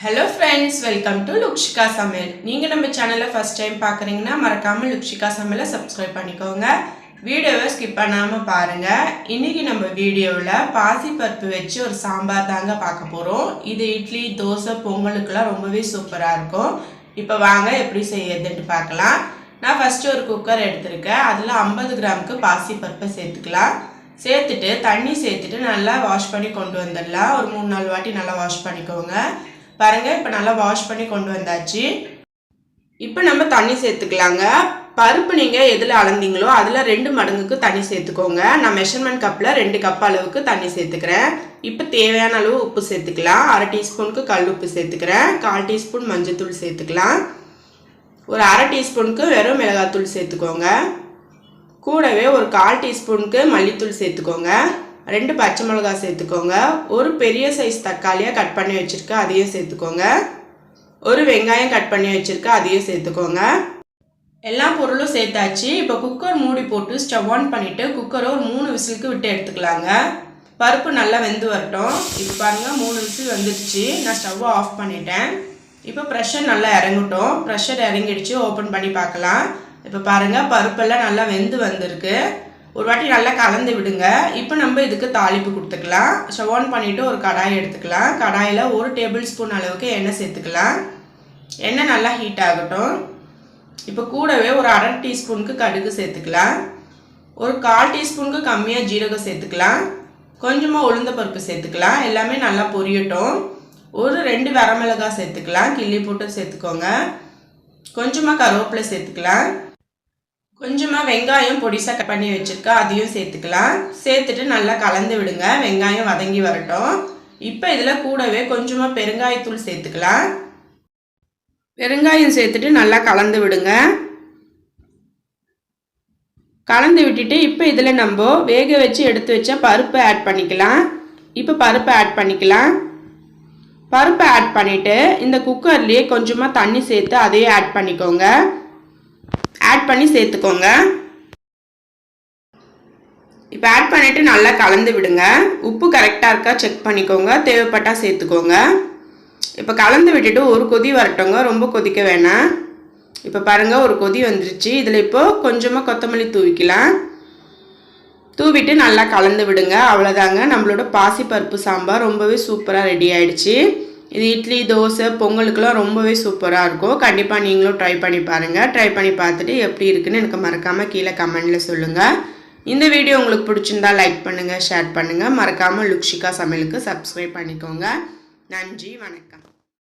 Hello friends, welcome to Lukshika Sambar. நீங்க நம்ம சேனலை ஃபர்ஸ்ட் டைம் பார்க்கறீங்கன்னா மறக்காம லுக்ஷிகா சமையலை சப்ஸ்கிரைப் பண்ணிக்கோங்க. வீடியோவை ஸ்கிப் பண்ணாம பாருங்க. இன்னைக்கு நம்ம வீடியோல பாசி பருப்பு வச்சு ஒரு சாம்பார் தாங்க பார்க்க போறோம். இது இட்லி, தோசை, பொங்கலுக்குலாம் ரொம்பவே சூப்பரா இருக்கும். இப்போ வாங்க எப்படி செய்யறதுன்னு பார்க்கலாம். நான் ஃபர்ஸ்ட் ஒரு குக்கர் எடுத்துர்க்கேன். அதுல 50 கிராமுக்கு பாசி பருப்பு சேர்த்துக்கலாம். சேர்த்துட்டு தண்ணி சேர்த்துட்டு நல்லா வாஷ் பண்ணி கொண்டு வந்துடலாம். ஒரு 3-4 வாட்டி நல்லா வாஷ் பண்ணிக்கோங்க. பாருங்க இப்போ நல்லா வாஷ் பண்ணி கொண்டு வந்தாச்சு. இப்போ நம்ம தண்ணி சேர்த்துக்கலாங்க. பருப்பு நீங்கள் எதில் அளந்தீங்களோ அதில் 2 மடங்குக்கு தண்ணி சேர்த்துக்கோங்க. நான் மெஷர்மெண்ட் கப்பில் 2 கப் அளவுக்கு தண்ணி சேர்த்துக்கிறேன். இப்போ தேவையான அளவு உப்பு சேர்த்துக்கலாம். 1/2 டீஸ்பூனுக்கு கல் உப்பு சேர்த்துக்கிறேன். 1/4 டீஸ்பூன் மஞ்சத்தூள் சேர்த்துக்கலாம். ஒரு 1/2 டீஸ்பூனுக்கு வெறும் மிளகாத்தூள் சேர்த்துக்கோங்க. கூடவே ஒரு 1/4 டீஸ்பூனுக்கு மல்லித்தூள் சேர்த்துக்கோங்க. 2 பச்சை மிளகாய் சேர்த்துக்கோங்க. ஒரு பெரிய சைஸ் தக்காளியை கட் பண்ணி வச்சுருக்கேன், அதையும் சேர்த்துக்கோங்க. ஒரு வெங்காயம் கட் பண்ணி வச்சுருக்கேன், அதையும் சேர்த்துக்கோங்க. எல்லா பொருளும் சேர்த்தாச்சு. இப்போ குக்கர் மூடி போட்டு ஸ்டவ் ஆன் பண்ணிவிட்டு குக்கரை ஒரு 3 விசிலுக்கு விட்டு எடுத்துக்கலாங்க. பருப்பு நல்லா வெந்து வரட்டும். இப்போ பாருங்கள் 3 விசில் வந்துடுச்சு. நான் ஸ்டவ்வை ஆஃப் பண்ணிட்டேன். இப்போ ப்ரெஷர் நல்லா இறங்கட்டும். ப்ரெஷர் இறங்கிடுச்சு. ஓப்பன் பண்ணி பார்க்கலாம். இப்போ பாருங்கள் பருப்பெல்லாம் நல்லா வெந்து வந்திருக்கு. ஒரு வாட்டி நல்லா கலந்து விடுங்க. இப்போ நம்ம இதுக்கு தாளிப்பு கொடுத்துக்கலாம். ஸ்டவ் ஆன் பண்ணிவிட்டு ஒரு கடாய் எடுத்துக்கலாம். கடாயில் 1 டேபிள் ஸ்பூன் அளவுக்கு எண்ணெய் சேர்த்துக்கலாம். எண்ணெய் நல்லா ஹீட் ஆகட்டும். இப்போ கூடவே ஒரு 1/2 டீஸ்பூனுக்கு கடுகு சேர்த்துக்கலாம். ஒரு 1/4 டீஸ்பூனுக்கு கம்மியாக ஜீரகம் சேர்த்துக்கலாம். கொஞ்சமாக உளுந்த பருப்பு சேர்த்துக்கலாம். எல்லாமே நல்லா பொரியட்டும். ஒரு 2 வரமிளகாய் சேர்த்துக்கலாம். கிள்ளி போட்டு சேர்த்துக்கோங்க. கொஞ்சமாக கருவேப்பிலை சேர்த்துக்கலாம். கொஞ்சமாக வெங்காயம் பொடிசாக கட் பண்ணி வச்சுருக்கேன், அதையும் சேர்த்துக்கலாம். சேர்த்துட்டு நல்லா கலந்து விடுங்க. வெங்காயம் வதங்கி வரட்டும். இப்போ இதில் கூடவே கொஞ்சமாக பெருங்காயத்தூள் சேர்த்துக்கலாம். பெருங்காயம் சேர்த்துட்டு நல்லா கலந்து விடுங்க. கலந்து விட்டுட்டு இப்போ இதில் நம்ம வேக வச்சு எடுத்து வச்ச பருப்பை ஆட் பண்ணிக்கலாம். இப்போ பருப்பை ஆட் பண்ணிக்கலாம். பருப்பை ஆட் பண்ணிவிட்டு இந்த குக்கர்லேயே கொஞ்சமாக தண்ணி சேர்த்து அதையே ஆட் பண்ணிக்கோங்க. ஆட் பண்ணி சேர்த்துக்கோங்க. இப்போ ஆட் பண்ணிவிட்டு நல்லா கலந்து விடுங்க. உப்பு கரெக்டாக இருக்கா செக் பண்ணிக்கோங்க. தேவைப்பட்டால் சேர்த்துக்கோங்க. இப்போ கலந்து விட்டுட்டு ஒரு கொதி வரட்டுங்க. ரொம்ப கொதிக்க வேணாம். இப்போ பாருங்கள் ஒரு கொதி வந்துருச்சு. இதில் இப்போது கொஞ்சமாக கொத்தமல்லி தூவிக்கலாம். தூவிட்டு நல்லா கலந்து விடுங்க. அவ்வளோதாங்க, நம்மளோட பாசி பருப்பு சாம்பார் ரொம்பவே சூப்பராக ரெடி ஆகிடுச்சு. இது இட்லி, தோசை, பொங்கலுக்குலாம் ரொம்பவே சூப்பராக இருக்கும். கண்டிப்பாக நீங்களும் ட்ரை பண்ணி பாருங்கள். ட்ரை பண்ணி பார்த்துட்டு எப்படி இருக்குன்னு எனக்கு மறக்காமல் கீழே கமெண்டில் சொல்லுங்கள். இந்த வீடியோ உங்களுக்கு பிடிச்சிருந்தா லைக் பண்ணுங்கள், ஷேர் பண்ணுங்கள். மறக்காமல் லுக்ஷிகா சமையலுக்கு சப்ஸ்கிரைப் பண்ணிக்கோங்க. நன்றி, வணக்கம்.